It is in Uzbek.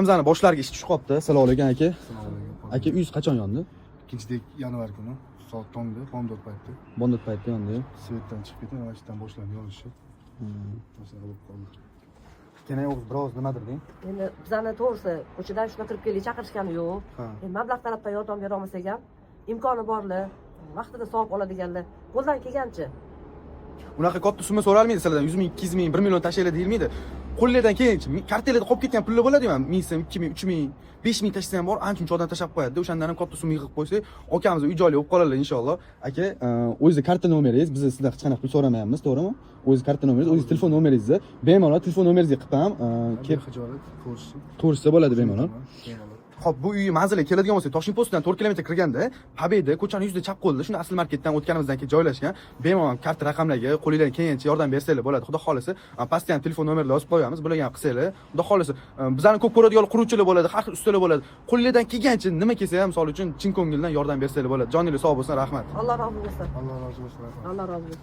Hamzani boshlariga ish tushib qolibdi. Assalomu alaykum aka. Aka, uyingiz qachon yondi? 2-yanvar kuni soat tongda bomdod payti. Bomdod payti yondi. Svetdan chiqib ketdi, mana shundan boshlandi yonishi. Masala bo'lib qoldi. Yana yo'q, biroz nimadir deng. Endi bizani to'g'risi ko'chadan shuna kirib kelib chaqirishgani yo'q. Endi mablag' tarafdan yordam bera olmasak ham, imkoni borlar, vaqtida savob oladiganlar qo'ldan kelgancha. Unaqa katta summa so'ralmaydi sizlardan. 100 ming, 200 ming, 1 million tashlaylar deyilmaydi. Qo'llardan kelgancha kartalarda qolib ketgan pullar bo'ladi-ku, 1000 so'm, 2000, 3000, 5000 tashlasa ham bor, ancha odam tashlab qo'yadi. O'shandan ham katta summa yig'ib qo'ysak, akamiz uy joyli bo'lib qoladilar inshaalloh. Aka, o'zingiz karta nomeringiz, biz sizdan hech qanaqa pul so'ramayapmiz, to'g'rimi? O'zingiz karta nomeringiz, o'zingiz telefon nomeringizni bemalol telefon nomeringizga qilib ham kelib hijolat ko'rishsa bo'ladi bemalol. Xo'p, bu uy manziliga keladigan bo'lsak, Toshkent postidan 4 kilometr kirganda, Pobeda ko'chaning yuzida chap qo'lida, shunda asl marketdan o'tganimizdan keyin joylashgan. Bemalol karta raqamlarga qo'lingizdan kelgancha yordam bersanglar bo'ladi. Xudo xolisa, pastga ham telefon nomerlar yozib qo'yamiz. Bularga ham qilsanglar, xudo xolisa, bizlarni ko'p ko'radigan quruvchilar bo'ladi, har xil ustalar bo'ladi. Qo'lingizdan kelgancha nima kelsa ham, misol uchun chin ko'ngildan yordam bersanglar bo'ladi. Joningiz sog' bo'lsin, rahmat. Alloh rozi bo'lsin. Alloh rozi bo'lsin. Alloh rozi bo'lsin.